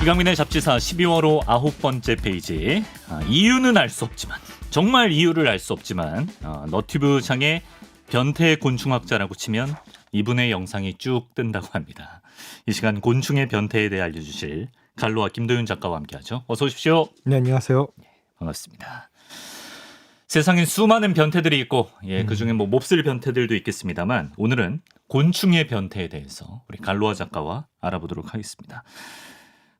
이강민의 잡지사 12월호 9번째 페이지. 이유는 알 수 없지만, 정말 이유를 알 수 없지만 너튜브 창에 변태 곤충학자라고 치면 이분의 영상이 쭉 뜬다고 합니다. 이 시간 곤충의 변태에 대해 알려주실 갈로와 김도윤 작가와 함께하죠. 어서 오십시오. 네, 안녕하세요. 반갑습니다. 세상엔 수많은 변태들이 있고 그중에 뭐 몹쓸 변태들도 있겠습니다만 오늘은 곤충의 변태에 대해서 우리 갈로아 작가와 알아보도록 하겠습니다.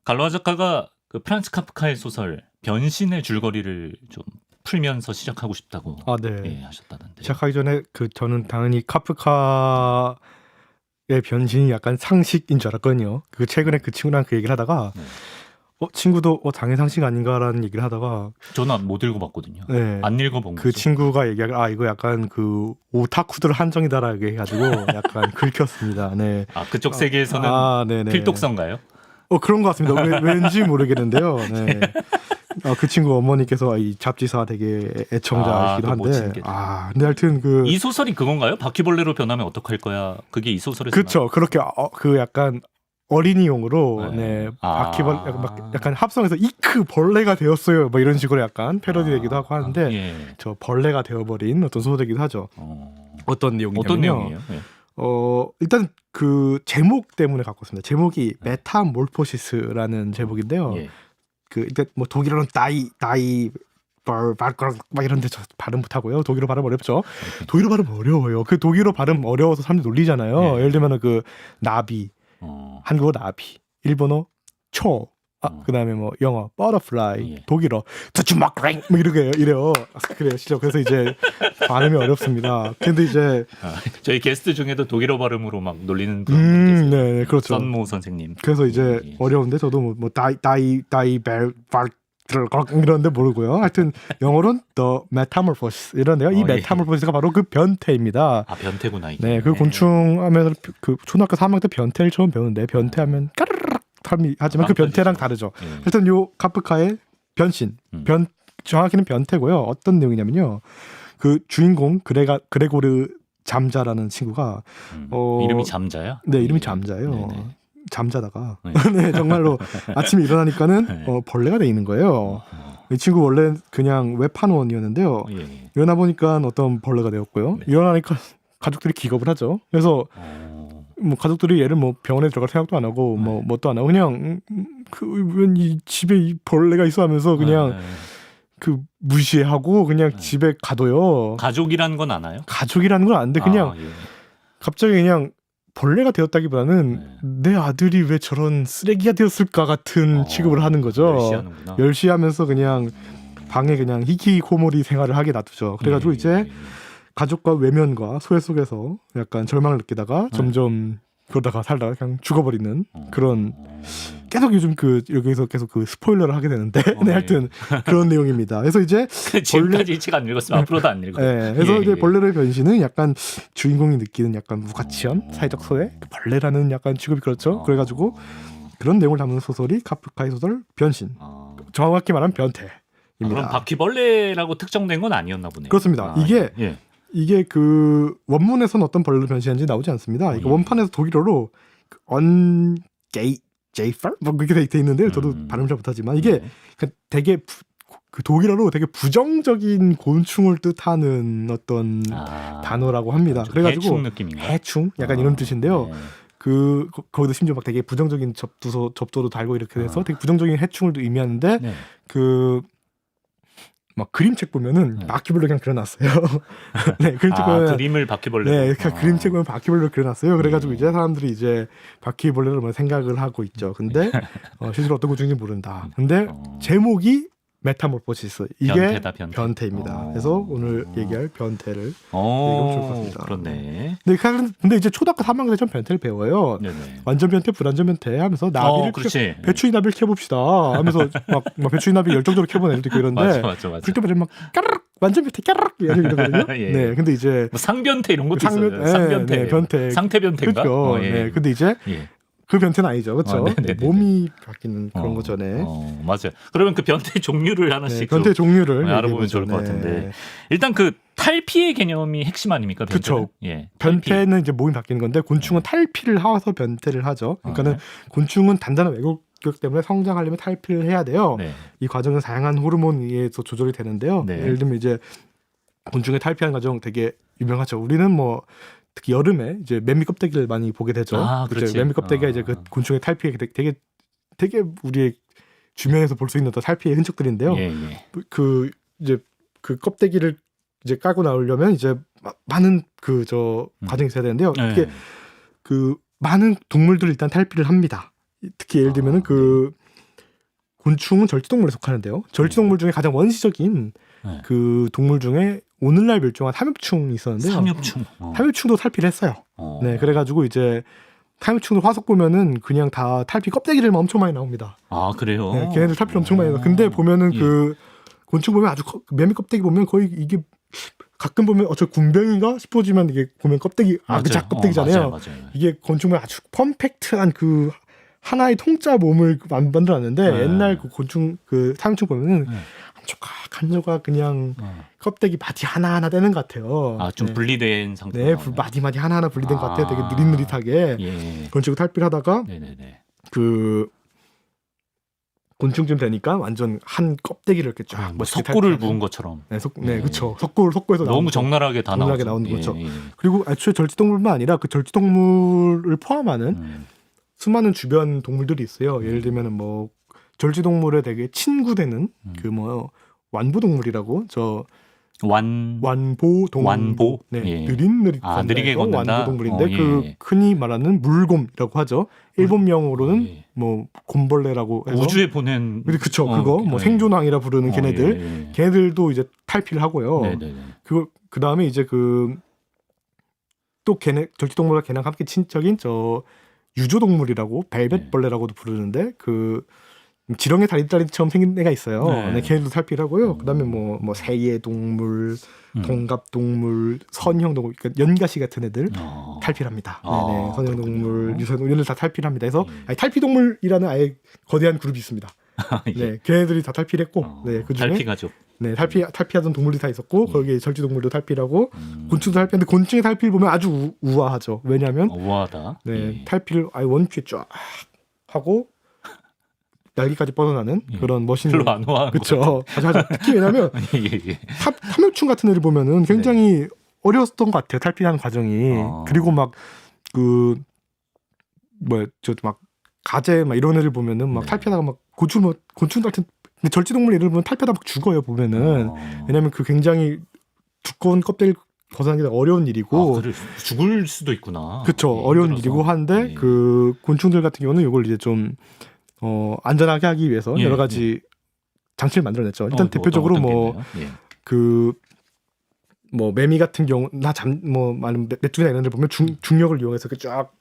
갈로아 작가가 그 프란츠 카프카의 소설 변신의 줄거리를 좀 풀면서 시작하고 싶다고 하셨다던데. 시작하기 전에 저는 당연히 카프카의 변신이 약간 상식인 줄 알았거든요. 최근에 그 친구랑 그 얘기를 하다가 친구도 당연히 상식 아닌가라는 얘기를 하다가 저는 못 읽어봤거든요. 네, 안 읽어본 거죠. 그 친구가 얘기하길 이거 약간 그 오타쿠들 한정이다라고 해가지고 약간 긁혔습니다. 네. 그쪽 세계에서는 필독서인가요? 그런 것 같습니다. 왠지 모르겠는데요. 네. 그 친구 어머니께서 이 잡지사 되게 애청자이기도 한데. 근데 하여튼 이 소설이 그건가요? 바퀴벌레로 변하면 어떡할 거야? 그게 이 소설에서. 그렇죠. 그렇게 약간 어린이용으로 바퀴벌레 약간 합성해서 이크 벌레가 되었어요. 뭐 이런 식으로 약간 패러디되기도 하고 하는데 저 벌레가 되어버린 어떤 소설이기도 하죠. 어떤 내용이냐면요. 어떤 내용이에요? 일단 그 제목 때문에 갖고 있습니다. 제목이 메타몰포시스라는 제목인데요. 일단 뭐 독일어는 다이 막 이런데 저 발음 못하고요. 독일어 발음 어렵죠. 독일어 발음 어려워요. 그 독일어 발음 어려워서 사람들이 놀리잖아요. 예를 들면 그 나비, 한국어 나비, 일본어 초, 그다음에 뭐 영어 butterfly, 독일어 투추막랭 뭐 이래요. 그래요. 진짜 그래서 이제 발음이 어렵습니다. 근데 이제 저희 게스트 중에도 독일어 발음으로 막 놀리는 분들 계세요. 네, 그렇죠. 선모 선생님. 그래서 이제 어려운데 저도 뭐 다이벨 이런데 모르고요. 하여튼 영어로는 The Metamorphosis 이런데요. 이 메타몰포시스가 바로 그 변태입니다. 변태구나 이게. 네, 그 곤충 하면 그 초등학교 3학년 때 변태를 처음 배우는데 변태하면 까르르 하지만 그 변태랑 다르죠. 일단 요 카프카의 변신, 정확히는 변태고요. 어떤 내용이냐면요. 그 주인공 그레고르 잠자라는 친구가 이름이 잠자야? 네, 이름이 잠자예요. 네네. 잠자다가 네, 정말로 아침에 일어나니까는 벌레가 돼 있는 거예요. 이 친구 원래 그냥 웹판원이었는데요. 일어나 보니까 어떤 벌레가 되었고요. 일어나니까 가족들이 기겁을 하죠. 그래서 뭐 가족들이 얘를 뭐 병원에 들어갈 생각도 안 하고 뭣도 안 하고 그냥 웬 이 집에 이 벌레가 있어 하면서 그냥 무시하고 그냥 집에 가둬요. 가족이라는 건 아나요? 가족이라는 건 아는데 그냥 갑자기 그냥 벌레가 되었다기보다는 내 아들이 왜 저런 쓰레기가 되었을까 같은 취급을 하는 거죠. 멸시하면서 그냥 방에 그냥 히키코모리 생활을 하게 놔두죠. 그래가지고 이제 가족과 외면과 소외 속에서 약간 절망을 느끼다가 점점 그러다가 살다가 그냥 죽어버리는 그런 계속 요즘 여기서 계속 스포일러를 하게 되는데 하여튼 그런 내용입니다. 그래서 이제 지금까지 이 책 안 읽었으면 앞으로도 안 읽어요. 네, 그래서 이제 벌레의 변신은 약간 주인공이 느끼는 약간 무가치한 사회적 소외, 벌레라는 약간 취급이 그렇죠. 그래가지고 그런 내용을 담는 소설이 카프카의 소설 변신. 정확히 말하면 변태입니다. 그럼 바퀴벌레라고 특정된 건 아니었나 보네요. 그렇습니다. 이게 그 원문에서는 어떤 벌레로 변신한지 나오지 않습니다. 이거 원판에서 독일어로 제이퍼 뭐 그렇게 돼 있는데요. 저도 발음 잘 못하지만 이게 되게 그 독일어로 되게 부정적인 곤충을 뜻하는 어떤 단어라고 합니다. 그래가지고 해충 느낌인가요? 해충 약간 이런 뜻인데요. 거기도 심지어 막 되게 부정적인 접조도 달고 이렇게 돼서 되게 부정적인 해충을 의미하는데 막 그림책 보면은 바퀴벌레 그냥 그려놨어요. 네, 그림을 바퀴벌레. 네, 그림책 보면 바퀴벌레를 그려놨어요. 그래가지고 이제 사람들이 이제 바퀴벌레를 뭐 생각을 하고 있죠. 근데 실제로 어떤 곤충인지 모른다. 근데 제목이 메타몰포시스. 이게 변태입니다. 그래서 오늘 얘기할 변태를 얘기하면 좋을 것 같습니다. 그렇네. 근데 이제 초등학교 3학년 때 변태를 배워요. 완전 변태, 불완전 변태 하면서 배추이 나비를 켜봅시다 하면서 막 배추이 나비 열정적으로 켜보는 애들도 있고 이런데 맞아. 그렇게 말하면 막 까르륵 완전 변태 까르륵 이러거든요. 네, 근데 이제 뭐 상변태 이런 것도 있어요. 상변태, 변태, 상태 변태인가? 그렇죠. 네, 근데 이제 그 변태는 아니죠, 그렇죠? 몸이 바뀌는 그런 거죠, 네. 맞아요. 그러면 그 변태 종류를 하나씩 변태 종류를 알아보면 좋을 것 같은데 일단 그 탈피의 개념이 핵심 아닙니까? 그렇죠. 변태는 이제 몸이 바뀌는 건데 곤충은 탈피를 하서 변태를 하죠. 그러니까는 곤충은 단단한 그렇기 때문에 성장하려면 탈피를 해야 돼요. 네. 이 과정은 다양한 호르몬에 의해서 조절이 되는데요. 네. 예를 들면 이제 곤충의 탈피하는 과정 되게 유명하죠. 우리는 뭐 특히 여름에 이제 매미 껍데기를 많이 보게 되죠. 아, 이제 그렇지. 매미 껍데기가 이제 그 곤충의 탈피에 되게 우리의 주변에서 볼 수 있는 어떤 탈피의 흔적들인데요. 예, 예. 그 이제 그 껍데기를 이제 까고 나오려면 이제 많은 그 과정이 있어야 되는데요. 네. 이게 그 많은 동물들을 일단 탈피를 합니다. 특히 예를 들면은 그 곤충은 절지동물에 속하는데요. 절지동물 중에 가장 원시적인 네. 그 동물 중에 오늘날 멸종한 삼엽충이 있었는데요. 삼엽충. 삼엽충도 탈피를 했어요. 네, 그래가지고 이제 삼엽충들 화석 보면은 그냥 다 탈피 껍데기들만 엄청 많이 나옵니다. 아, 그래요? 네, 걔네들 탈피 엄청 많이 나. 근데 보면은 예. 그 곤충 보면 아주 매미 껍데기 보면 거의 이게 가끔 보면 저 군병인가 싶어지만 이게 보면 껍데기 아그작 껍데기잖아요. 맞아요. 이게 곤충은 아주 퍼펙트한 그 하나의 통짜 몸을 만들어놨는데 네. 옛날 그 곤충 그 삼엽충 보면은 한 조각 그냥 껍데기 바디 하나하나 떼는 것 같아요. 아, 좀 네. 분리된 상태로. 네, 마디 하나하나 분리된 것 같아요. 되게 느릿느릿하게. 예. 곤충 탈피를 하다가 네네네. 그 곤충쯤 되니까 완전 한 껍데기를 이렇게 쫙 뭐 멋있게 석고를 탈피하고. 부은 것처럼. 네, 그렇죠. 석고에서 너무 적나라하게 다 적나라하게 나오죠. 나오는 거죠. 예. 그리고 애초에 절지동물만 아니라 그 절지동물을 포함하는 수많은 주변 동물들이 있어요. 예를 들면은 뭐 절지동물에 되게 친구되는 그 뭐 완보동물이라고 완보동물. 완보? 네, 예. 느릿느릿한 느리게 걷는다? 완보동물인데 예. 그 흔히 말하는 물곰이라고 하죠. 일본명으로는 예. 뭐 곰벌레라고 해서 우주에 보낸. 그쵸 그거 뭐 예. 생존왕이라 부르는 걔네들 예. 걔네들도 이제 탈피를 하고요. 네네네. 그 다음에 이제 또 걔네 절지동물과 걔랑 함께 친척인 유조동물이라고 벨벳벌레라고도 부르는데 그 지렁이 다리처럼 생긴 애가 있어요. 네. 네, 걔네도 탈피를 하고요. 그다음에 뭐 새예동물, 동갑동물, 선형동물, 그러니까 연가시 같은 애들 탈피를 합니다. 네네, 선형동물, 유선동물 얘네들 다 탈피를 합니다. 그래서 탈피동물이라는 아예 거대한 그룹이 있습니다. 네, 걔네들이 다 탈피를 했고, 네, 그중에 탈피가죠. 네, 탈피하던 동물들이 다 있었고 거기에 절지동물도 탈피하고 곤충도 탈피하는데 곤충의 탈피를 보면 아주 우아하죠. 왜냐하면 우아하다. 네, 예. 탈피를 아예 원위에 쫙 하고 날개까지 뻗어나는 그런 멋있는 별로 안 우아한 그렇죠. 맞아. 특히 왜냐하면 예. 삼엽충 같은 애를 보면은 굉장히 어려웠던 것 같아요. 탈피하는 과정이. 그리고 막 막 가재 막 이런 애를 보면은 막 탈피하다가 막 곤충 같은 근데 절지동물 예를 보면 탈피하다 막 죽어요 보면은. 왜냐하면 그 굉장히 두꺼운 껍데기를 벗어나기가 어려운 일이고. 그래 죽을 수도 있구나. 그렇죠. 예, 어려운 힘들어서. 일이고 한데 예. 그 곤충들 같은 경우는 이걸 이제 좀 안전하게 하기 위해서 예, 여러 가지 장치를 만들어냈죠. 일단 대표적으로 매미 같은 경우 많은 메뚜기나 이런 데 보면 중력을 이용해서 이렇게 쫙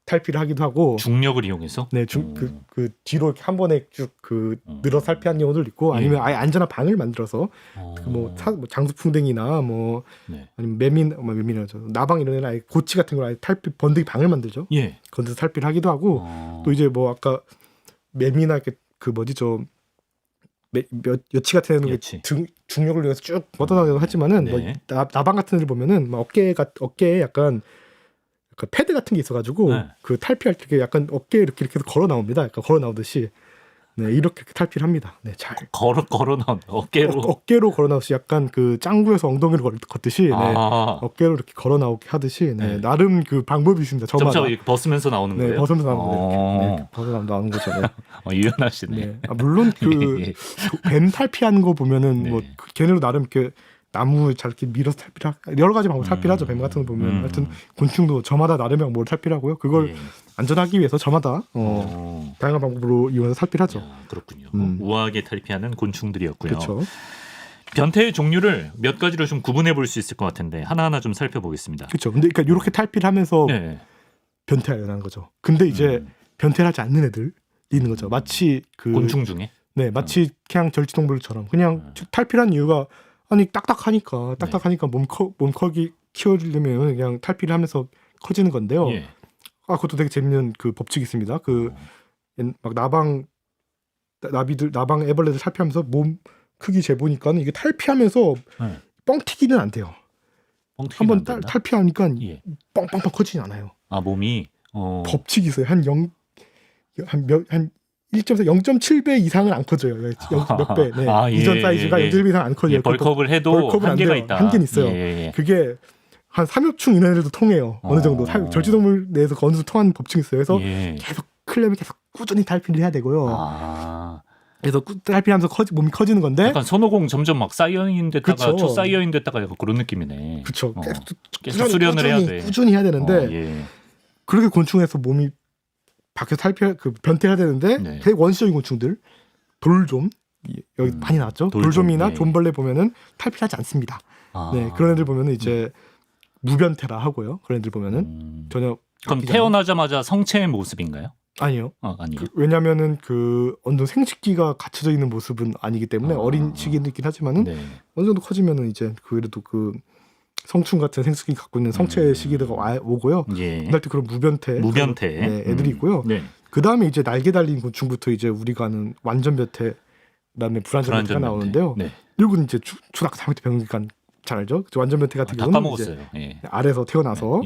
탈피를 하기도 하고 중력을 이용해서 네, 그 뒤로 이렇게 한 번에 쭉 늘어 탈피하는 경우도 있고 아니면 아예 안전한 방을 만들어서 뭐 장수풍뎅이나 네. 아니면 매미라죠 나방 이런 애는 아예 고치 같은 걸 아예 탈피 번데기 방을 만들죠. 예. 건드서 탈피를 하기도 하고 또 이제 뭐 아까 매미나 이렇게 여치 같은 애는 여치. 중력을 이용해서 쭉 뻗어나가기도 하지만은 네. 나방 같은 애를 보면은 막 어깨에 약간 패드 같은 게 있어가지고 네. 그 탈피할 때 약간 어깨에 이렇게 해서 걸어 나옵니다. 약간 걸어 나오듯이 네, 이렇게 탈피를 합니다. 네, 잘 걸어 나온 어깨로 어깨로 걸어 나오듯이 약간 그 짱구에서 엉덩이로 걷듯이 네, 어깨로 이렇게 걸어 나오게 하듯이 네, 나름 그 방법이 있습니다. 점차 벗으면서 나오는 네, 거예요. 벗으면서 나오는 거예요. 네, 벗어 나오는 거죠. 네. 유연하시네. 네. 물론 뱀 탈피하는 거 보면은 네. 걔네로 나름 이렇게 나무 잘 이렇게 밀어서 여러 가지 방법 탈피를 하죠. 뱀 같은 거 보면 하여튼 곤충도 저마다 나름의 방법을 탈피를 하고요. 그걸 안전하기 위해서 저마다 다양한 방법으로 이용해서 탈피를 하죠. 야, 그렇군요. 우아하게 탈피하는 곤충들이었고요. 그렇죠. 변태의 종류를 몇 가지로 좀 구분해 볼 수 있을 것 같은데 하나하나 좀 살펴보겠습니다. 그렇죠. 근데 그러니까 이렇게 탈피를 하면서 네. 변태가 일어나는 거죠. 근데 이제 변태를 하지 않는 애들이 있는 거죠. 마치 곤충 중에 마치 그냥 절지동물처럼 그냥 탈피한 이유가 아니 딱딱하니까 몸컵이 키워주려면 그냥 탈피를 하면서 커지는 건데요. 예. 그것도 되게 재밌는 그 법칙이 있습니다. 막 나방 애벌레들 탈피하면서 몸 크기 재보니까는 이게 탈피하면서 뻥튀기는 안 돼요. 한번 탈피하니까 뻥뻥뻥 커지지 않아요. 몸이 법칙이 있어요. 한 1.4, 0.7배 이상은 안 커져요. 몇 배. 네. 이전 사이즈가 0.7배 이상 안 커져요. 벌크업을 해도 벌크업은 한계가 안 돼요. 있다. 한계는 있어요. 그게 한 3엽충 이내에도 통해요. 어느 정도. 절지동물 내에서 어느 정도 통하는 법칙이 있어요. 그래서 계속 클레면 계속 꾸준히 탈피를 해야 되고요. 그래서 탈피하면서 몸이 커지는 건데 약간 손오공 점점 막 사이어인 됐다가 그쵸. 초사이어인 됐다가 약간 그런 느낌이네. 그렇죠. 계속 수련을 해야 돼. 꾸준히 해야 되는데 그렇게 곤충에서 몸이 밖에서 변태해야 되는데 되게 원시적인 곤충들 돌좀 여기 많이 나왔죠. 돌좀이나 좀벌레 보면은 탈피하지 않습니다. 네, 그런 애들 보면은 이제 무변태라 하고요. 그런 애들 보면은 전혀 그럼 태어나자마자 성체의 모습인가요? 아니요. 아니요. 왜냐면은 어느 정도 생식기가 갖춰져 있는 모습은 아니기 때문에 어린 시기는 있긴 하지만은 어느 정도 커지면은 이제 그래도 성충 같은 생식기 갖고 있는 성체 시기가 오고요. 그날 때 그런 무변태 애들이 있고요. 그 다음에 이제 날개 달린 곤충부터 이제 우리가 아는 완전 변태, 그다음에 불완전 변태가 나오는데요. 이건 이제 초등학교 3학년 때 배운 건 잘 알죠? 완전 변태 같은 경우는 까먹었어요. 아래에서 태어나서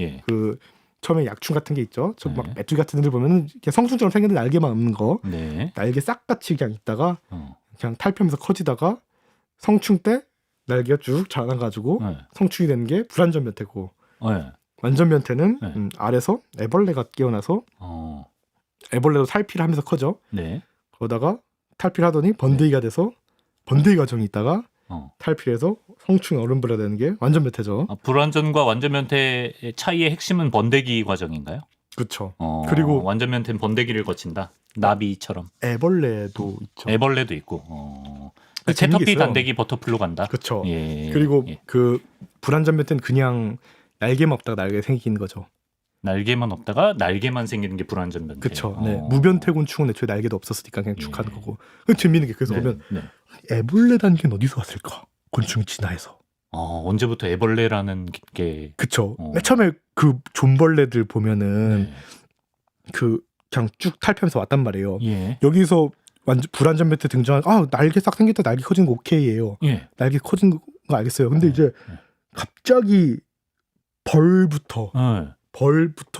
처음에 약충 같은 게 있죠. 막 메뚜기 같은 애들 보면은 성충처럼 생겼는데 날개만 없는 거, 날개 싹같이 그냥 있다가 그냥 탈피하면서 커지다가 성충 때 날개가 쭉 자라가지고 성충이 되는 게 불완전 변태고, 완전 변태는 아래서 애벌레가 깨어나서 애벌레도 탈피를 하면서 커져. 그러다가 탈피를 하더니 번데기가 돼서 번데기 과정이 있다가 탈피해서 성충이 어른벌레가 되는 게 완전 변태죠. 불완전과 완전 변태의 차이의 핵심은 번데기 과정인가요? 그렇죠. 그리고 완전 변태는 번데기를 거친다. 나비처럼. 애벌레도 있죠. 애벌레도 있고. 채터피 단데기 버터플로 간다. 그렇죠. 그리고 그 불완전 변태는 그냥 날개만 없다가 날개 생기는 거죠. 날개만 없다가 날개만 생기는 게 불완전 변태. 그렇죠. 무변태 곤충은 애초에 날개도 없었으니까 그냥 쭉 하는 거고. 재밌는 게 그래서 보면 애벌레 단계는 어디서 왔을까? 곤충 진화해서. 언제부터 애벌레라는 게. 그쵸. 맨 처음에 그 좀벌레들 보면은 그냥 쭉 탈피하면서 왔단 말이에요. 여기서 완전 불완전 변태 등장한 날개 싹 생겼다, 날개 커진 거 오케이예요. 날개 커진 거 알겠어요. 근데 이제 갑자기 벌부터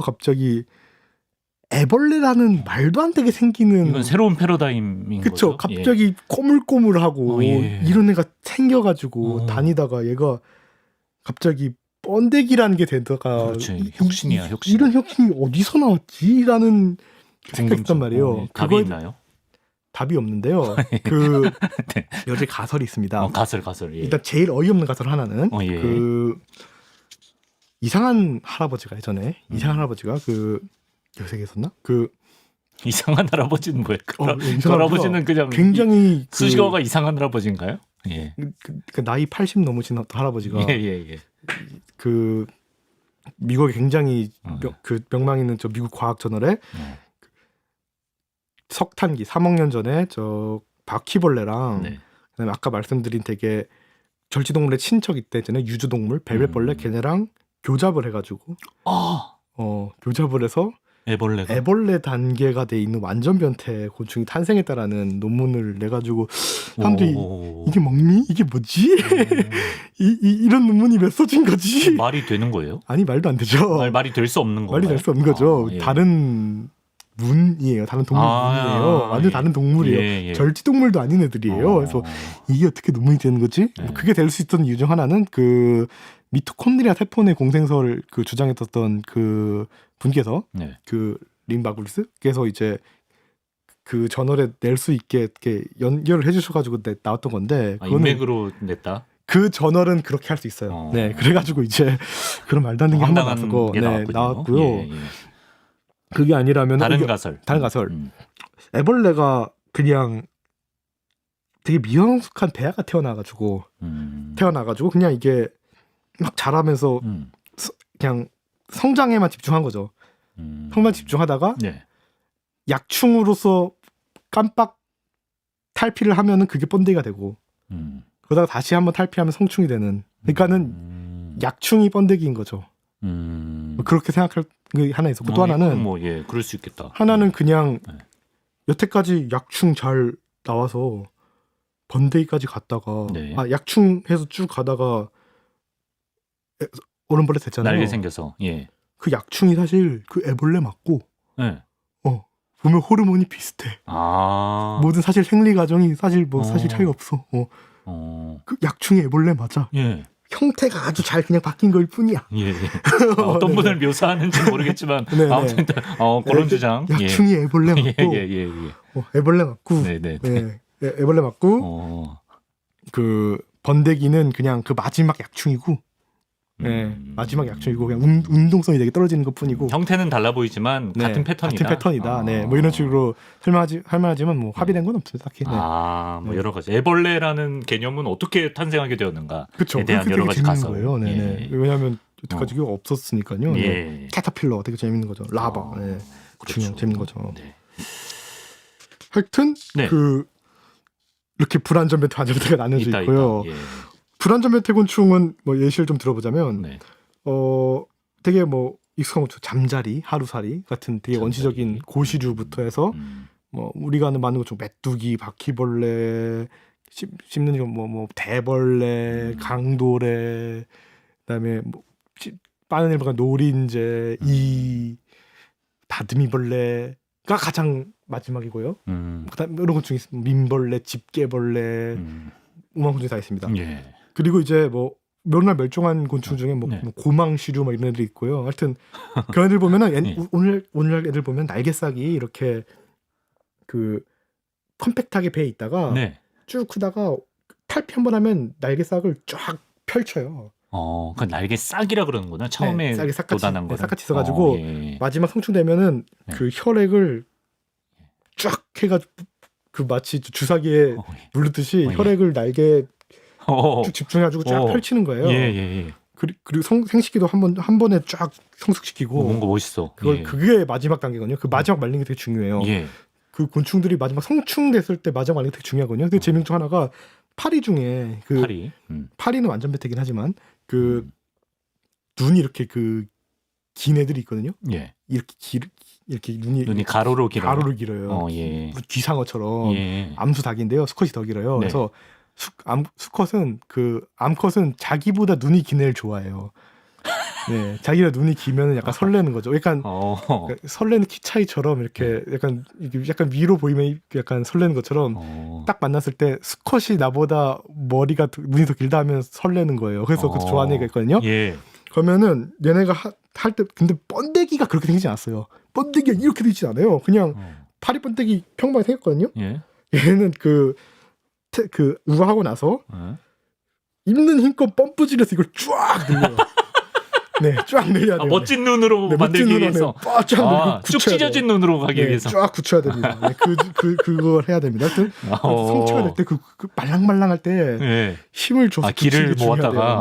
갑자기 애벌레라는 말도 안 되게 생기는, 이건 새로운 패러다임인 그쵸? 거죠. 갑자기 꼬물꼬물하고 이런 애가 생겨가지고 다니다가 얘가 갑자기 번데기라는 게 되다가 혁신이야, 혁신. 이런 혁신이 어디서 나왔지라는 생각이 있단 말이에요. 답이 있나요? 답이 없는데요. 여기 가설이 있습니다. 가설. 일단 제일 어이없는 가설 하나는 이상한 할아버지가 예전에 이상한 할아버지가 요새에 있었나? 이상한 할아버지는 뭐예요? 그 할아버지는 그냥 굉장히 수식어가 이상한 할아버지인가요? 나이 80 넘으신 할아버지가 미국에 굉장히 명망 있는 저 미국 과학 저널에 석탄기 3억 년 전에 저 바퀴벌레랑 그다음에 아까 말씀드린 되게 절지동물의 친척 있대잖아요. 유주동물 벨벳벌레 걔네랑 교잡을 해가지고 교잡을 해서 애벌레 단계가 돼 있는 완전 변태 곤충이 탄생했다라는 논문을 내가지고 사람들이 이게 먹니? 이게 뭐지? 이런 논문이 몇 써진 거지? 말이 되는 거예요? 아니 말도 안 되죠. 말이 될 수 없는 거예요. 말이 될 수 없는 거죠. 다른 문이에요. 다른 동물문이에요. 완전 다른 동물이에요. 절지동물도 아닌 애들이에요. 그래서 이게 어떻게 논문이 되는 거지? 그게 될 수 있던 이유 중 하나는 미토콘드리아 세포 내 공생설 주장했었던 분께서 림바굴리스께서 이제 그 저널에 낼 수 있게 이렇게 연결을 해주셔가지고 나왔던 건데 인맥으로 냈다. 그 저널은 그렇게 할 수 있어요. 그래가지고 이제 그런 말도 안 되는 게 한 번 나왔고 나왔고요. 그게 아니라면 다른 가설. 애벌레가 그냥 되게 미성숙한 배아가 태어나가지고 그냥 이게 막 자라면서 그냥 성장에만 집중한 거죠. 성장 집중하다가 약충으로서 깜빡 탈피를 하면은 그게 번데기가 되고 그러다가 다시 한번 탈피하면 성충이 되는. 그러니까는 약충이 번데기인 거죠. 그렇게 생각할 게 하나 있었고 또 하나는 그럴 수 있겠다. 하나는 그냥 여태까지 약충 잘 나와서 번데기까지 갔다가 약충해서 쭉 가다가 어른벌레 됐잖아요. 날개 생겨서 그 약충이 사실 그 애벌레 맞고 보면 호르몬이 비슷해. 아. 모든 사실 생리 과정이 사실 뭐 어. 사실 차이가 없어. 어. 그 약충이 애벌레 맞아. 예. 형태가 아주 잘 그냥 바뀐 거일 뿐이야. 예. 어떤 분을 묘사하는지 모르겠지만 네네. 아무튼 그런 주장. 약충이 애벌레 맞고 예. 애벌레 맞고 네네. 네. 애벌레 맞고 그 번데기는 그냥 그 마지막 약충이고 마지막 약충이고 그냥 운동성이 되게 떨어지는 것뿐이고 형태는 달라 보이지만 네, 같은 패턴이다. 같은 패턴이다. 네, 뭐 이런 식으로 할 만하지만 뭐 합의된 건 없어요, 딱히. 네. 뭐 여러 가지 애벌레라는 개념은 어떻게 탄생하게 되었는가에 그쵸. 대한 여러 가지 가설. 거예요. 네. 예. 왜냐하면 여태까지 그게 없었으니까요. 네. 예. 캐터필러 되게 재밌는 거죠. 라바. 네. 그렇죠. 재밌는 거죠. 네. 하여튼 네. 그 이렇게 불완전 변태, 완전 변태가 나뉘어져 있고요. 있다. 예. 불완전 변태 곤충은 뭐 예시를 좀 들어보자면 네. 되게 뭐 익숙한 곤충 잠자리, 하루살이 같은 되게 잠자리. 원시적인 고시류부터 해서 뭐 우리가 아는 많은 곤충 메뚜기, 바퀴벌레, 씹는 뭐 대벌레, 강도래, 그다음에 뭐 빠른 일본가 노린재, 다듬이벌레가 가장 마지막이고요. 그다음 이런 곤충이 있습니다. 민벌레, 집게벌레, 오만 곤충이 다 있습니다. 예. 그리고 이제 뭐 몇날 멸종한 곤충 중에 뭐 고망시류 막 이런 애들이 있고요. 하여튼 그 애들 보면은 오늘 애들 보면 날개싹이 이렇게 그 컴팩트하게 배에 있다가 쭉 크다가 탈피 한번 하면 날개싹을 쫙 펼쳐요. 그 날개 싹이라 그러는구나. 처음에 싹이 돋아난 거. 싹같이 있어가지고 마지막 성충되면은 그 혈액을 쫙 해가지고 그 마치 주사기에 누르듯이 혈액을 날개에 쭉 집중해가지고 쫙 펼치는 거예요. 예. 그리고 생식기도 한 번에 쫙 성숙시키고. 뭔가 멋있어. 그게 마지막 단계거든요. 그 마지막 말리는 게 되게 중요해요. 그 곤충들이 마지막 성충됐을 때 마지막 말리는 게 되게 중요하거든요. 근데 재미있는 중 하나가 파리 중에 파리는 완전 배태긴 하지만 그 눈이 이렇게 그 긴 애들이 있거든요. 이렇게 눈이 가로로 길어요. 귀상어처럼 암수 닭인데요. 수컷이 더 길어요. 그래서 수컷은 암컷은 자기보다 눈이 긴 애를 좋아해요. 네, 자기가 눈이 기면 약간 설레는 거죠. 약간 설레는 키 차이처럼 이렇게 약간 위로 보이면 약간 설레는 것처럼 딱 만났을 때 수컷이 나보다 눈이 더 길다 하면 설레는 거예요. 그래서 그것도 좋아하는 애가 있거든요. 그러면은 얘네가 할 때 근데 번데기가 그렇게 생기지 않았어요. 번데기가 이렇게 되지 않아요. 그냥 파리 번데기 평범하게 생겼거든요. 얘는 그 우하고 나서 입는 힘껏 펌프질해서 이걸 쫙 늘려요. 네, 쫙 늘려야 돼요. 멋진 눈으로 만들기 위해서. 쭉 찢어진 눈으로 가기 위해서. 쫙 굳혀야 됩니다. 네, 그걸 해야 됩니다. 하여튼 성체가 될 때 그 말랑말랑할 때 힘을 줘서 기를 모았다가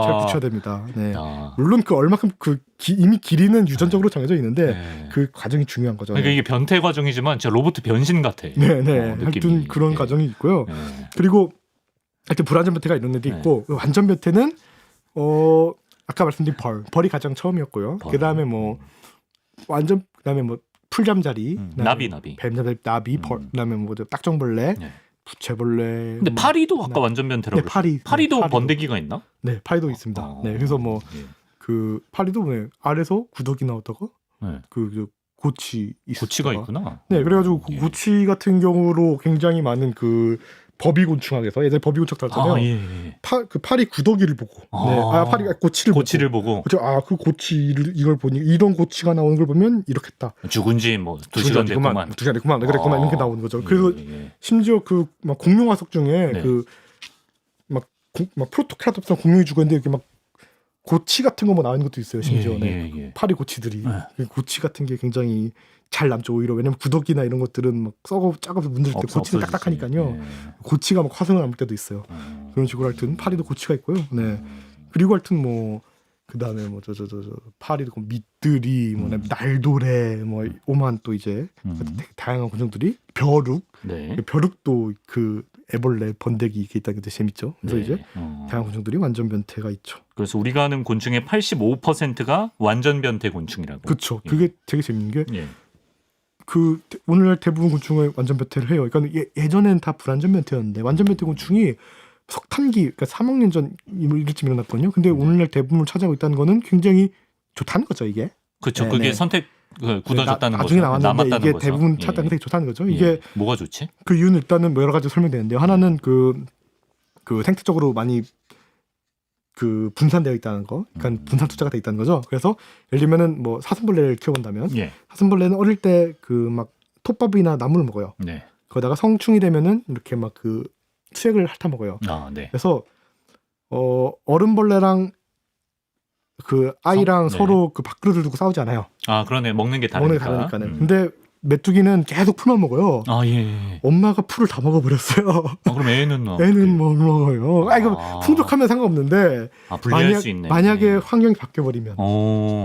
잘 굳혀야 됩니다. 네. 물론 그 얼마큼 이미 길이는 유전적으로 정해져 있는데 그 과정이 중요한 거죠. 그러니까 이게 변태 과정이지만 진짜 로봇 변신 같아. 네. 하여튼 그런 과정이 있고요. 그리고 하여튼 불완전 변태가 이런 애도 있고 완전 변태는 아까 말씀드린 벌이 가장 처음이었고요. 그다음에 뭐 그다음에 뭐 풀잠자리, 나비, 뱀잠자리, 나비, 그다음에 뭐 딱정벌레, 부채벌레. 근데 파리도 아까 완전 변태라고. 파리도 번데기가 있나? 네, 파리도 있습니다. 네, 그래서 뭐 그 파리도 아래서 구더기 나왔다가 그 고치가 있구나. 네, 그래가지고 고치 같은 경우로 굉장히 많은 그 버비곤충학에서 예전에 버비곤충 다뤘잖아요. 그 파리 구더기를 보고, 파리 고치를 보고, 그 고치를 이걸 보니 이런 고치가 나오는 걸 보면 이렇겠다. 죽은 지 뭐 2시간 됐구만. 그랬구만 이렇게 나오는 거죠. 그래서 심지어 그 막 공룡 화석 중에 그 막 프로토케라톱스 공룡이 죽었는데 이렇게 막 고치 같은 거 뭐 나오는 것도 있어요. 심지어 파리 고치들이 고치 같은 게 굉장히 잘 남죠. 오히려 왜냐면 구더기나 이런 것들은 막 작아서 문질 때 고치는 딱딱하니까요. 고치가 막 화성을 남을 때도 있어요. 그런 식으로 하여튼 파리도 고치가 있고요. 네. 그리고 하여튼 뭐 그다음에 뭐 저 파리도 밑들이 뭐 날도래 뭐 오만 또 이제 다양한 곤충들이 벼룩도 그 애벌레 번데기 이게 있다는 게 재밌죠. 그래서 이제 다양한 곤충들이 완전 변태가 있죠. 그래서 우리가 아는 곤충의 85%가 완전 변태 곤충이라고. 그렇죠. 그게 되게 재밌는 게 오늘날 대부분 곤충을 완전 변태를 해요. 그러니까 예전에는 다 불완전 변태였는데 완전 변태 곤충이 석탄기, 그러니까 3억 년 전 이쯤 일어났거든요. 근데 오늘날 대부분을 차지하고 있다는 거는 굉장히 좋다는 거죠, 이게. 그렇죠. 그게 선택 굳어졌다는 거죠. 나중에 나왔는데 남았다는 이게 거죠. 대부분 예. 찾다는 게 되게 좋다는 거죠. 예. 이게 뭐가 좋지? 그 이유는 일단은 뭐 여러 가지 설명되는데요. 하나는 그 생태적으로 많이 그 분산되어 있다는 거, 그러니까 분산 투자가 돼 있다는 거죠. 그래서 예를 들면은 뭐 사슴벌레를 키워본다면 예. 사슴벌레는 어릴 때 그 막 톱밥이나 나무를 먹어요. 네. 거기다가 성충이 되면은 이렇게 막 그 수액을 핥아 먹어요. 아, 네. 그래서 어른벌레랑 그 아이랑 네. 서로 그 밥그릇을 두고 싸우지 않아요. 아, 그러네. 먹는 게 먹는 다르니까. 게 다르니까는. 근데 메뚜기는 계속 풀만 먹어요. 아, 예. 엄마가 풀을 다 먹어버렸어요. 아, 그럼 애는 애는 못 먹어요. 이거 풍족하면 상관없는데 분리할 수 있네. 만약에 환경이 바뀌어버리면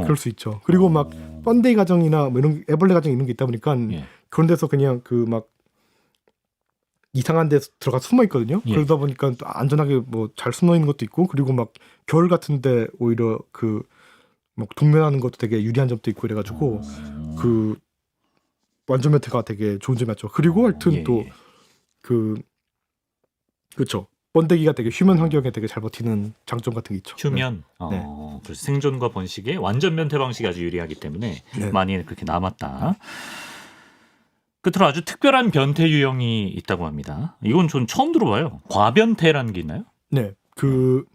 그럴 수 있죠. 그리고 막 번데이 가정이나 뭐 이런 애벌레 가정 이런 게 있다 보니까 예. 그런 데서 그냥 그 막 이상한 데 들어가 숨어 있거든요. 예. 그러다 보니까 또 안전하게 뭐 잘 숨어 있는 것도 있고, 그리고 막 겨울 같은데 오히려 그 막 동면하는 것도 되게 유리한 점도 있고 이래가지고 그 완전 메테가 되게 좋은 점이 맞죠. 그리고 하여튼 예, 또 예. 그렇죠. 번데기가 되게 휴면 환경에 되게 잘 버티는 장점 같은 게 있죠. 휴면. 네. 그래서 생존과 번식에 완전 변태 방식이 아주 유리하기 때문에 네. 많이 그렇게 남았다. 끝으로 아주 특별한 변태 유형이 있다고 합니다. 이건 전 처음 들어봐요. 과변태라는 게 있나요? 네, 그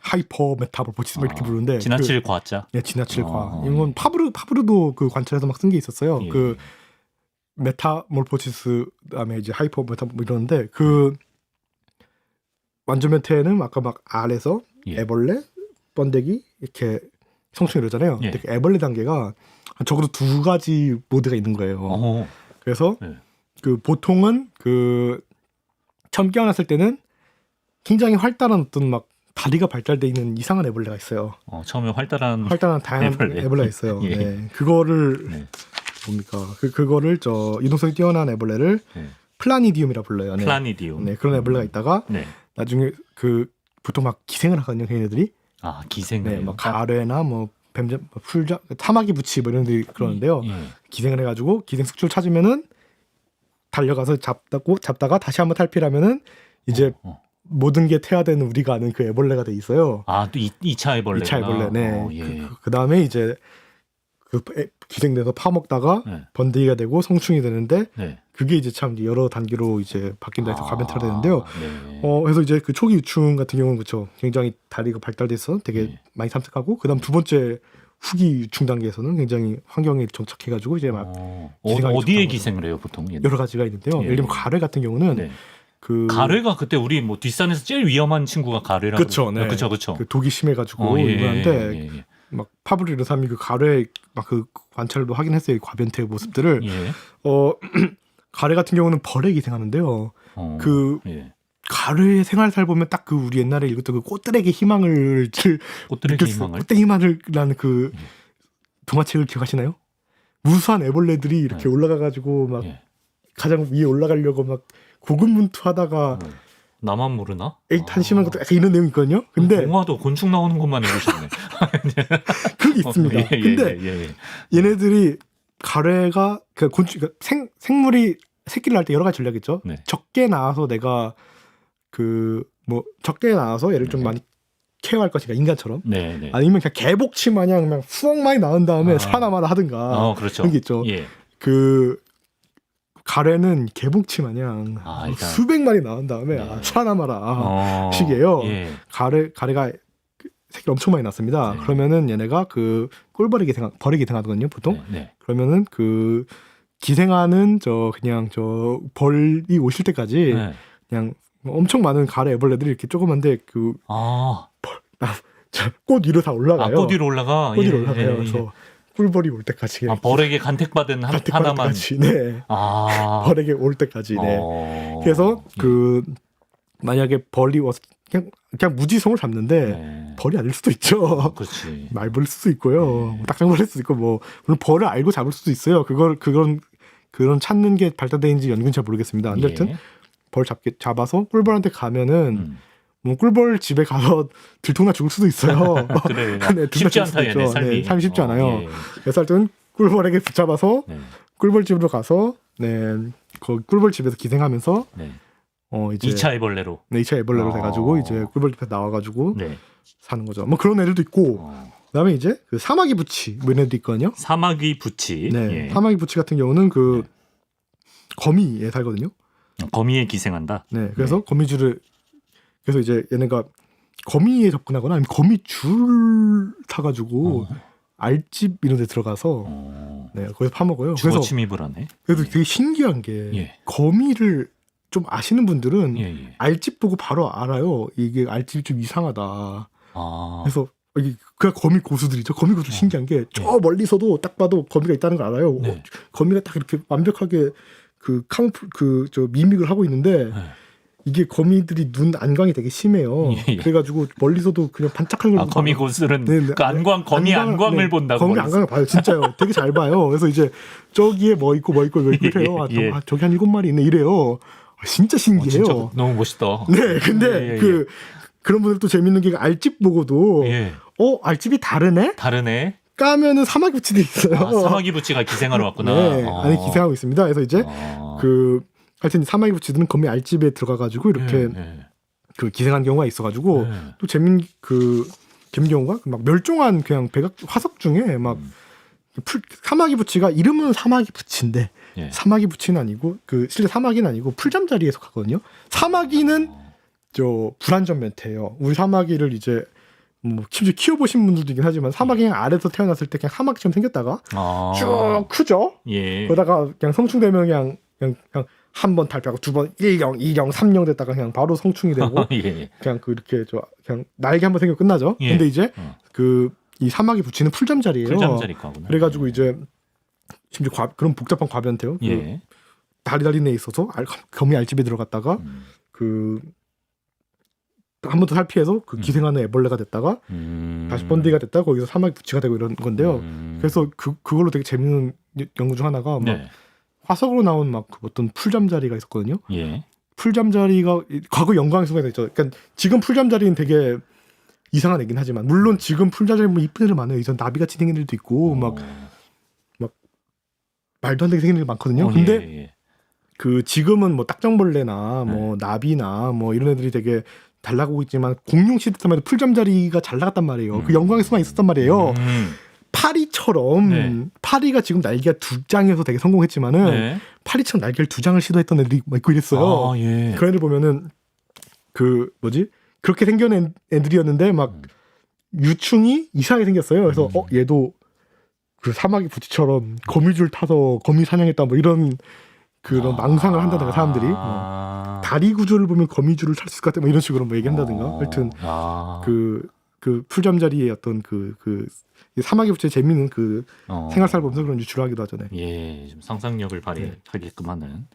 하이퍼 메타볼포시스 이렇게 부르는데 지나칠 과자. 네, 지나칠 과. 이건 파브르도 그 관찰에서 막 쓴 게 있었어요. 예. 그 메타몰포시스 그다음에 이제 하이퍼 메타 뭐 이러는데 그 완전 변태는 아까 막 알에서 예. 애벌레, 번데기 이렇게 성충 이러잖아요. 예. 근데 애벌레 단계가 적어도 2가지 모드가 있는 거예요. 그래서 네. 그 보통은 그 처음 깨어났을 때는 굉장히 활달한 어떤 막 다리가 발달돼 있는 이상한 애벌레가 있어요. 처음에 활달한 다양한 애벌레가 있어요. 예. 네. 그거를 네. 뭡니까? 그거를 유동성이 뛰어난 애벌레를 네. 플라니디움이라 불러요. 네. 플라니디움. 네, 그런 애벌레가 있다가 네. 나중에 그 보통 막 기생을 하거든요, 걔네들이. 기생을. 네, 뭐 가래나 뭐 뱀자, 풀자, 사마귀 부치 뭐 이런 데 그러는데요. 예. 기생을 해가지고 기생 숙주를 찾으면은 달려가서 잡다가 다시 한번 탈피하면은 이제 모든 게 태아되는 우리가 아는 그 애벌레가 돼 있어요. 또 2차 애벌레. 2차 애벌레. 네. 예. 그 다음에 이제 기생돼서 파먹다가 네. 번데기가 되고 성충이 되는데 네. 그게 이제 참 여러 단계로 이제 바뀐다 해서 과변태가 되는데요. 네. 그래서 이제 그 초기 유충 같은 경우는 그렇죠. 굉장히 다리가 발달돼서 되게 네. 많이 탐색하고 그다음 두 번째 후기 유충 단계에서는 굉장히 환경에 정착해가지고 이제 막 기생하기 어디에 좋다고 기생을 해요 보통? 여러 가지가 있는데요. 예. 예를 들면 가래 같은 경우는 네. 가래가 그때 우리 뭐 뒷산에서 제일 위험한 친구가 가래라고. 그렇죠. 네. 그렇죠. 그 독이 심해가지고 이러는데 예. 막 파브르 이르삼이 그 가래 막 그 관찰도 하긴 했어요. 이 과변태 모습들을. 예. 가래 같은 경우는 벌에 기생하는데요. 예. 가래의 생활을 보면 딱 그 우리 옛날에 읽었던 그 꽃들에게 희망을 꽃들에게 희망을. 꽃들에게 희망을라는 그 동화책을 기억하시나요? 무수한 애벌레들이 이렇게 올라가가지고 막 가장 위에 올라가려고 막 고군분투하다가 나만 모르나? 한심한 것도 약간 이런 내용이 있거든요. 근데 동화도 곤충 나오는 것만 읽으셨네. 그게 있습니다. 근데 얘네들이 가래가 그 곤충 생물이 새끼를 낳을 때 여러 가지 전략이 있죠. 네. 적게 낳아서 내가 적게 낳아서 얘를 좀 많이 케어할 것인가 인간처럼. 네. 아니면 그냥 개복치 마냥 그냥 수억 많이 낳은 다음에 살아남아라 하든가. 그렇죠. 그런 게 있죠. 예. 그 가래는 개복치 마냥 일단. 수백 마리 낳은 다음에 살아남아라 식이에요. 예. 가래가 새끼를 엄청 많이 낳습니다. 네. 그러면은 얘네가 그 벌이 기생하거든요, 보통. 네. 그러면은 그 기생하는 그냥 벌이 오실 때까지 그냥 엄청 많은 가래 애벌레들이 이렇게 조그만데 꽃 위로 다 올라가요. 꽃 위로 올라가. 꽃 위로 올라가요. 그래서 꿀벌이 올 때까지. 벌에게 간택받은 하나만. 네. 벌에게 올 때까지. 네. 그래서 만약에 벌이 와서 그냥 무지성을 잡는데 벌이 아닐 수도 있죠. 그렇지. 말벌일 수도 있고요. 딱정벌일 수도 있고 물론 벌을 알고 잡을 수도 있어요. 그런 찾는 게 발달되는지 연구는 잘 모르겠습니다. 어쨌든 벌 잡아서 꿀벌한테 가면은 꿀벌 집에 가서 들통나 죽을 수도 있어요. 그래. 네, 쉽지 않다 얘네 삶이. 삶이 쉽지 않아요. 그래서 하여튼 꿀벌에게 붙잡아서 꿀벌 집으로 가서 그 꿀벌 집에서 기생하면서 이제 2차 애벌레로. 2차 애벌레로 돼가지고 이제 꿀벌 집에 나와가지고 사는 거죠. 뭐 그런 애들도 있고 그다음에 이제 그 사마귀 부치 뭐 이런 애도 있거든요. 사마귀 부치. 네. 예. 사마귀 부치 같은 경우는 그 거미에 살거든요. 거미에 기생한다. 네. 그래서 거미줄을 그래서 이제 얘네가 거미에 접근하거나 아니면 거미줄 타가지고 알집 이런 데 들어가서 네, 거기서 파먹어요. 주거 그래서 침입을 하네. 그래도 되게 신기한 게 예. 거미를 좀 아시는 분들은 예. 알집 보고 바로 알아요. 이게 알집이 좀 이상하다. 아. 그래서 이게 그냥 거미 고수들이죠. 거미 고수 신기한 게 저 멀리서도 딱 봐도 거미가 있다는 걸 알아요. 네. 거미가 딱 이렇게 완벽하게 그 카모플 그저 미믹을 하고 있는데 네. 이게 거미들이 눈 안광이 되게 심해요. 예, 예. 그래가지고 멀리서도 그냥 반짝하는 걸 아, 거미 고슬은 네, 네. 그 안광 거미 안광을 네, 본다고. 거미 안광을 봐요. 진짜요. 되게 잘 봐요. 그래서 이제 저기에 뭐 있고 이래요. 예. 저기 한 7마리 있네 이래요. 진짜 신기해요. 진짜 너무 멋있다. 네, 근데 예. 그런 분들 또 재밌는 게 알집 보고도 예. 알집이 다르네? 다르네. 까면은 사마귀 부치도 있어요. 아, 사마귀 부치가 기생하러 왔구나. 네, 안에 기생하고 있습니다. 그래서 이제 하여튼 사마귀 부치들은 거미 알집에 들어가가지고 이렇게 그 기생한 경우가 있어가지고 또 재밌는 경우가 막 멸종한 그냥 백악 화석 중에 막 사마귀 부치가 이름은 사마귀 부치인데 사마귀 부치는 아니고 그 실제 사마귀는 아니고 풀잠자리에 속하거든요. 사마귀는 저 불안전 변태예요. 우리 사마귀를 이제 뭐 심지어 키워보신 분들도 있긴 하지만 사마귀 그냥 아래서 태어났을 때 그냥 사마귀처럼 생겼다가 쭉 크죠. 예. 그러다가 그냥 성충되면 그냥 한 번 탈피하고 두 번 1령, 2령, 3령 됐다가 그냥 바로 성충이 되고 예. 그냥 그렇게 그냥 날개 한번 생겨 끝나죠. 예. 근데 이제 이 사마귀 부치는 풀잠자리예요. 풀잠자리과구나. 그래가지고 이제 심지어 그런 복잡한 과변태요. 예. 다리 내에 있어서 거미 알집에 들어갔다가 한 번 더 탈피해서 그 기생하는 애벌레가 됐다가 다시 번데기가 됐다가 거기서 사마귀 부치가 되고 이런 건데요. 그래서 그걸로 되게 재밌는 연구 중 하나가 막 화석으로 나온 막 어떤 풀잠자리가 있었거든요. 예. 풀잠자리가 과거 영광의 순간이 있죠. 그러니까 지금 풀잠자리는 되게 이상한 애긴 하지만 물론 지금 풀잠자리 뭐 이쁜 애들 많아요. 이전 나비같이 생긴 애들도 있고 막 말도 안 되게 생긴 애들 많거든요. 근데 그 지금은 뭐 딱정벌레나 뭐 나비나 뭐 이런 애들이 되게 잘 나가고 있지만 공룡 시대 때만 해도 풀잠자리가 잘 나갔단 말이에요. 그 영광의 수만 있었단 말이에요. 파리처럼 파리가 지금 날개가 2장이어서 되게 성공했지만은 파리처럼 날개를 2장을 시도했던 애들이 있고 이랬어요. 그런 애들 보면은 그렇게 생겨낸 애들이었는데 막 유충이 이상하게 생겼어요. 그래서 얘도 그 사마귀 부치처럼 거미줄 타서 거미 사냥했다 뭐 이런 그런 망상을 한다든가 사람들이 다리 구조를 보면 거미줄을 탈 수 있을 것 같아 뭐 이런 식으로 뭐 얘기한다든가 하여튼 그 풀잠자리의 어떤 그 사마귀 부치의 재미있는 그 생활사를 보면서 그런 유출을 하기도 하죠. 네. 예, 좀 상상력을 발휘하게끔 하는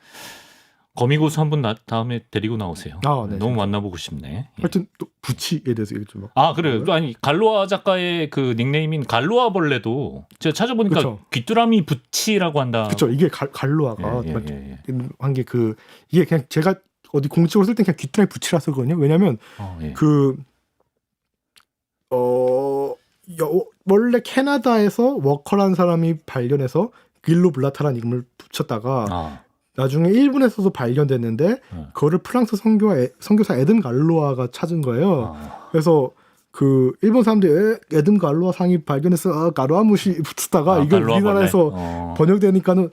거미고수 한 분 다음에 데리고 나오세요. 네, 너무 만나보고 싶네. 하여튼 또 부치에 대해서 얘기 좀. 그래. 아니 갈로아 작가의 그 닉네임인 갈로아 벌레도 제가 찾아보니까 그쵸. 귀뚜라미 부치라고 한다. 그렇죠. 이게 갈로아가 한 게 이게 그냥 제가 어디 공식으로 쓸 때 그냥 귀뚜라미 부치라 쓰거든요. 왜냐하면 원래 캐나다에서 워커라는 사람이 발견해서 길로 블라타라는 이름을 붙였다가 나중에 일본에서도 발견됐는데 그거를 프랑스 선교사 에든 갈로아가 찾은 거예요. 그래서 그 일본 사람들이 에든 갈로아 상이 발견해서 갈로아 무시 붙였다가 이걸 우리나라에서 번역되니까는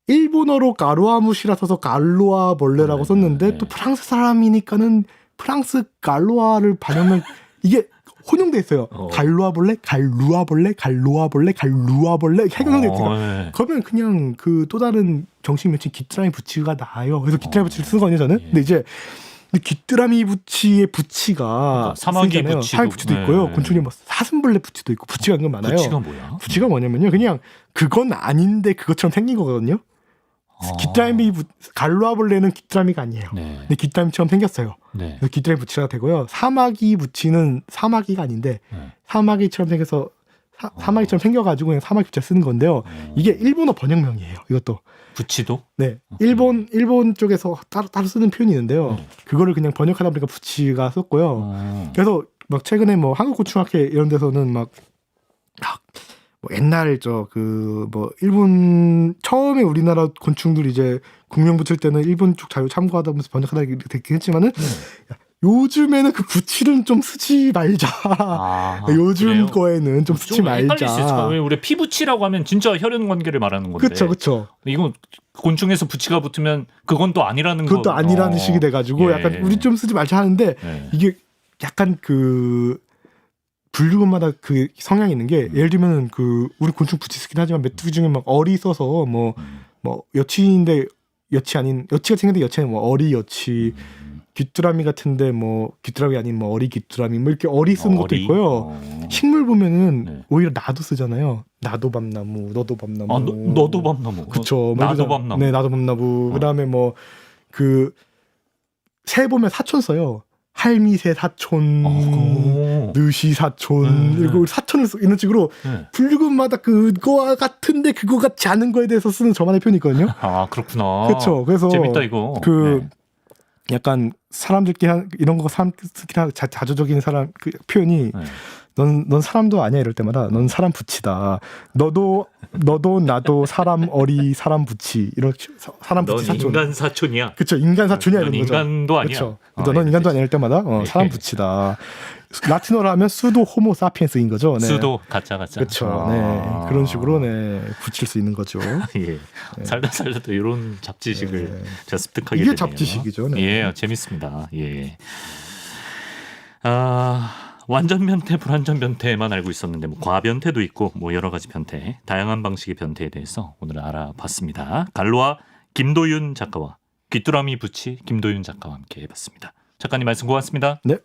일본어로 가루아 무시라 써서 갈로아 벌레라고 썼는데 또 프랑스 사람이니까는 프랑스 갈로아를 반영하면 이게 혼용돼 있어요. 갈로아 벌레, 갈루아 벌레, 갈로아 벌레, 갈루아 벌레 해결돼 있어요. 그러면 그냥 그 또 다른 정식 명칭 귀뚜라미 부치가 나아요. 그래서 귀뚜라미 부치를 쓰는 거거든요, 저는. 근데 이제 귀뚜라미 부치의 부치가 사마귀 부치도 있고요. 곤충이 뭐 사슴벌레 부치도 있고 부치가 있는 거 많아요. 부치가 뭐야? 부치가 뭐냐면요, 그냥 그건 아닌데 그것처럼 생긴 거거든요. 귀뚜라미 갈로아 벌레는 귀뚜라미가 아니에요. 근데 귀뚜라미처럼 생겼어요. 그래서 귀뚜라미 부치가 되고요. 사마귀 부치는 사마귀가 아닌데 사마귀처럼 생겨서 사마귀처럼 생겨가지고 그냥 사마귀 부치를 쓰는 건데요. 이게 일본어 번역명이에요. 이것도. 부치도? 네. 일본 쪽에서 따로 쓰는 표현이 있는데요. 그거를 그냥 번역하다 보니까 부치가 썼고요. 그래서 막 최근에 뭐 한국곤충학회 이런 데서는 막 옛날 일본 처음에 우리나라 곤충들 이제 국명 붙일 때는 일본 쪽 자료 참고하다 보면서 번역하다 되긴 했지만은 요즘에는 그 부치는 좀 쓰지 말자. 요즘 그래요? 거에는 좀 쓰지 헷갈릴 수 있을 말자. 거예요. 우리 피부치라고 하면 진짜 혈연 관계를 말하는 건데. 그렇죠. 이거 곤충에서 부치가 붙으면 그건 또 아니라는 거. 그것도 아니라는 식이 돼가지고 예. 약간 우리 좀 쓰지 말자 하는데 예. 이게 약간 그 분류마다 그 성향이 있는 게 예를 들면은 그 우리 곤충 부치 쓰긴 하지만 메뚜기 중에 막 어리 써서 뭐 여치인데 여치 아닌 여치가 생겼는데 여치 아닌 뭐 어리 여치 귀뚜라미 같은데 뭐 귀뚜라미 아닌 뭐 어리 귀뚜라미 뭐 이렇게 어리 쓰는 것도 어리? 있고요. 식물 보면은 네. 오히려 나도 쓰잖아요. 나도 밤나무, 너도 밤나무. 너도 밤나무. 그쵸. 나도 밤나무. 네, 나도 밤나무. 그다음에 뭐 그 새 보면 사촌 써요. 할미새 사촌, 느시 사촌, 그리고 사촌을 이런 식으로 분류군마다 그거와 같은데 그거 같지 않은 거에 대해서 쓰는 저만의 표현이 있거든요. 그렇구나. 그렇죠. 그래서 재밌다 이거. 약간 사람들끼리 이런 거 사람들끼리 자조적인 사람 그 표현이 넌 사람도 아니야 이럴 때마다 넌 사람 부치다. 너도 나도 사람 어리 사람 부치 이렇게 사람 부치 사촌. 인간 사촌이야. 그렇죠. 인간 사촌이야 이런 거죠. 인간도 아니야. 그렇죠. 넌 인간도 아니야 이럴 때마다 사람 부치다. 라틴어로 하면 수도 호모 사피엔스인 거죠. 네. 수도 가짜. 그렇죠. 네. 그런 식으로 붙일 수 있는 거죠. 예. 살다 또 이런 잡지식을 제가 습득하게 이게 되네요. 잡지식이죠. 네. 예, 재밌습니다. 예. 완전 변태, 불완전 변태만 알고 있었는데 뭐 과변태도 있고 뭐 여러 가지 변태, 다양한 방식의 변태에 대해서 오늘 알아봤습니다. 갈로아 김도윤 작가와 귀뚜라미 부치 김도윤 작가와 함께 해봤습니다. 작가님 말씀 고맙습니다. 네.